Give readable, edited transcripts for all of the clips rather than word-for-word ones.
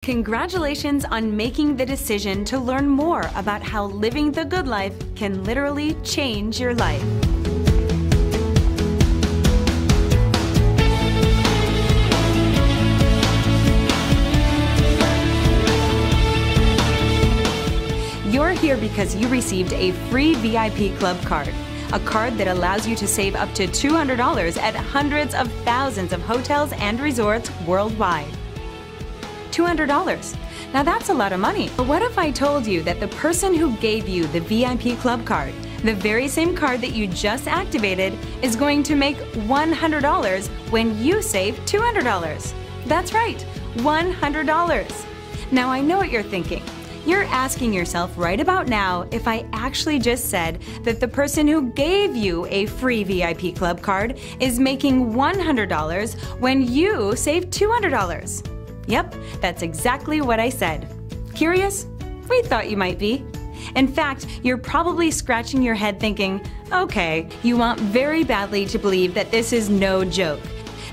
Congratulations on making the decision to learn more about how living the good life can literally change your life. You're here because you received a free VIP club card, a card that allows you to save up to $200 at hundreds of thousands of hotels and resorts worldwide. $200. Now that's a lot of money. But what if I told you that the person who gave you the VIP club card, the very same card that you just activated, is going to make $100 when you save $200? That's right, $100. Now I know what you're thinking. You're asking yourself right about now if I actually just said that the person who gave you a free VIP club card is making $100 when you save $200. Yep, that's exactly what I said. Curious? We thought you might be. In fact, you're probably scratching your head thinking, okay, you want very badly to believe that this is no joke,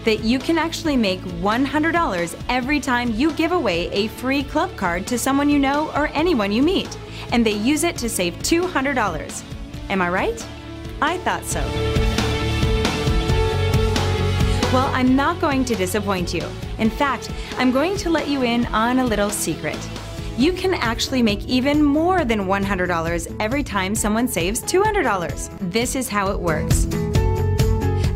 that you can actually make $100 every time you give away a free club card to someone you know or anyone you meet, and they use it to save $200. Am I right? I thought so. Well, I'm not going to disappoint you. In fact, I'm going to let you in on a little secret. You can actually make even more than $100 every time someone saves $200. This is how it works.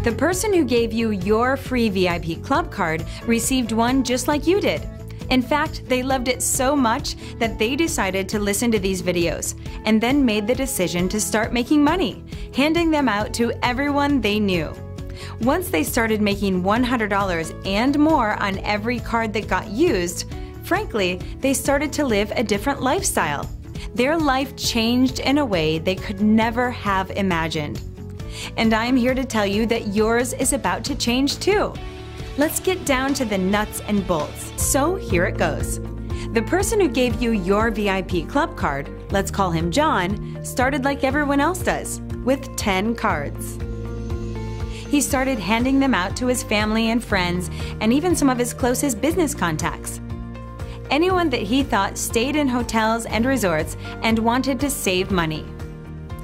The person who gave you your free VIP club card received one just like you did. In fact, they loved it so much that they decided to listen to these videos and then made the decision to start making money, handing them out to everyone they knew. Once they started making $100 and more on every card that got used, frankly, they started to live a different lifestyle. Their life changed in a way they could never have imagined. And I'm here to tell you that yours is about to change too. Let's get down to the nuts and bolts. So here it goes. The person who gave you your VIP club card, let's call him John, started like everyone else does, with 10 cards. He started handing them out to his family and friends, and even some of his closest business contacts. Anyone that he thought stayed in hotels and resorts and wanted to save money.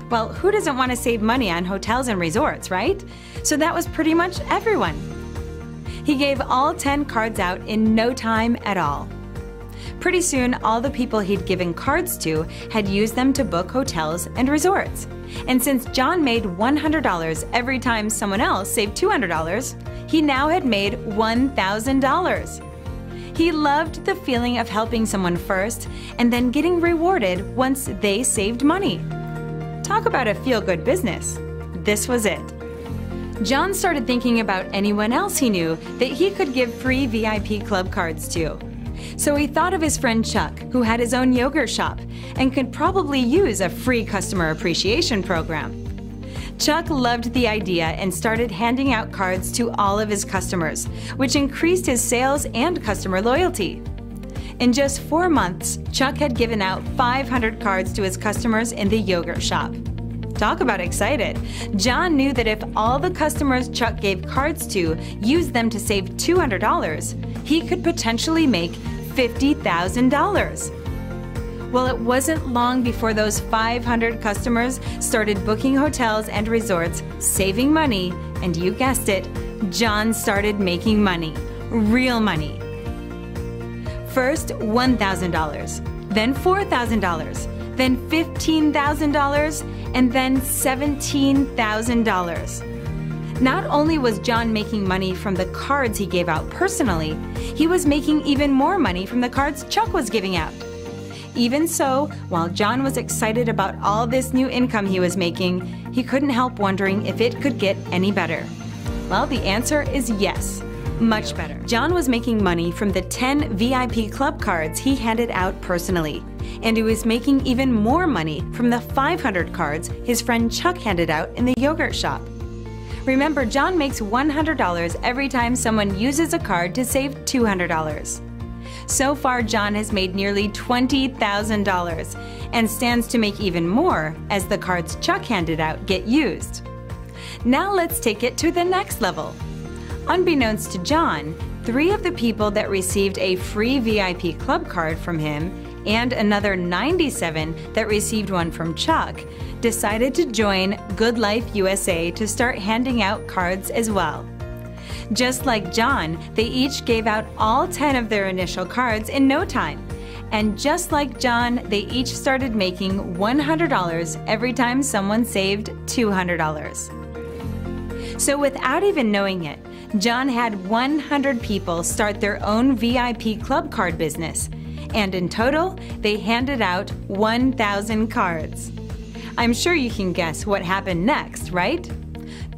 Well, who doesn't want to save money on hotels and resorts, right? So that was pretty much everyone. He gave all 10 cards out in no time at all. Pretty soon, all the people he'd given cards to had used them to book hotels and resorts. And since John made $100 every time someone else saved $200, he now had made $1,000. He loved the feeling of helping someone first and then getting rewarded once they saved money. Talk about a feel-good business. This was it. John started thinking about anyone else he knew that he could give free VIP club cards to. So he thought of his friend Chuck, who had his own yogurt shop and could probably use a free customer appreciation program. Chuck loved the idea and started handing out cards to all of his customers, which increased his sales and customer loyalty. In just 4 months, Chuck had given out 500 cards to his customers in the yogurt shop. Talk about excited. John knew that if all the customers Chuck gave cards to used them to save $200, he could potentially make $50,000. Well, it wasn't long before those 500 customers started booking hotels and resorts, saving money, and you guessed it, John started making money. Real money. First, $1,000, then $4,000, then $15,000, and then $17,000. Not only was John making money from the cards he gave out personally, he was making even more money from the cards Chuck was giving out. Even so, while John was excited about all this new income he was making, he couldn't help wondering if it could get any better. Well, the answer is yes. Much better. John was making money from the 10 VIP club cards he handed out personally, and he was making even more money from the 500 cards his friend Chuck handed out in the yogurt shop. Remember, John makes $100 every time someone uses a card to save $200. So far, John has made nearly $20,000 and stands to make even more as the cards Chuck handed out get used. Now let's take it to the next level. Unbeknownst to John, 3 of the people that received a free VIP club card from him and another 97 that received one from Chuck decided to join GoodLife USA to start handing out cards as well. Just like John, they each gave out all 10 of their initial cards in no time. And just like John, they each started making $100 every time someone saved $200. So without even knowing it, John had 100 people start their own VIP club card business. And in total, they handed out 1,000 cards. I'm sure you can guess what happened next, right?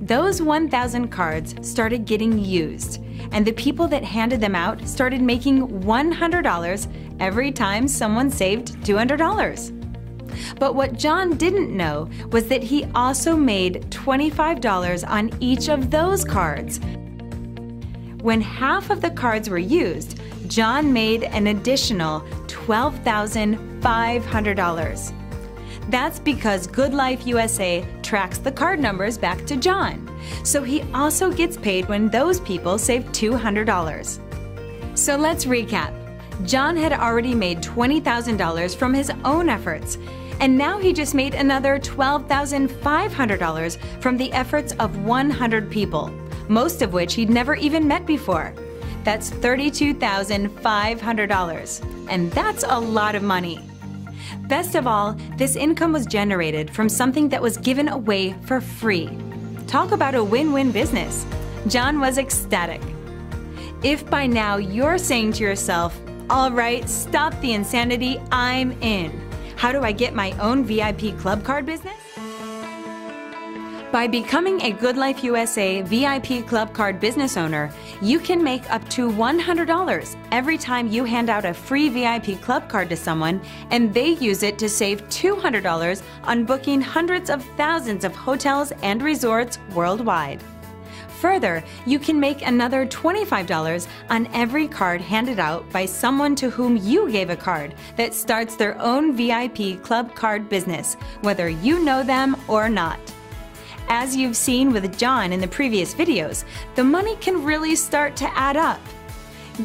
Those 1,000 cards started getting used, and the people that handed them out started making $100 every time someone saved $200. But what John didn't know was that he also made $25 on each of those cards. When half of the cards were used, John made an additional $12,500. That's because GoodLife USA tracks the card numbers back to John, so he also gets paid when those people save $200. So let's recap. John had already made $20,000 from his own efforts, and now he just made another $12,500 from the efforts of 100 people, most of which he'd never even met before. That's $32,500, and that's a lot of money. Best of all, this income was generated from something that was given away for free. Talk about a win-win business. John was ecstatic. If by now you're saying to yourself, all right, stop the insanity, I'm in. How do I get my own VIP club card business? By becoming a GoodLife USA VIP club card business owner, you can make up to $100 every time you hand out a free VIP club card to someone and they use it to save $200 on booking hundreds of thousands of hotels and resorts worldwide. Further, you can make another $25 on every card handed out by someone to whom you gave a card that starts their own VIP club card business, whether you know them or not. As you've seen with John in the previous videos, the money can really start to add up.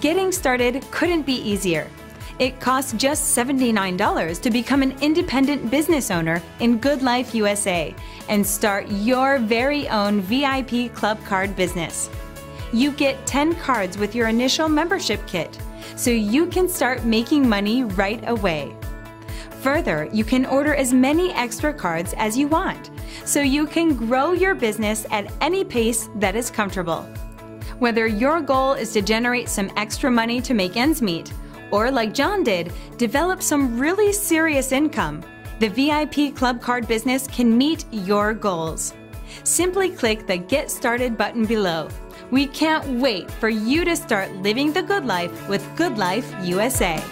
Getting started couldn't be easier. It costs just $79 to become an independent business owner in GoodLife USA and start your very own VIP club card business. You get 10 cards with your initial membership kit, so you can start making money right away. Further, you can order as many extra cards as you want, so you can grow your business at any pace that is comfortable. Whether your goal is to generate some extra money to make ends meet, or like John did, develop some really serious income, the VIP club card business can meet your goals. Simply click the Get Started button below. We can't wait for you to start living the good life with GoodLife USA.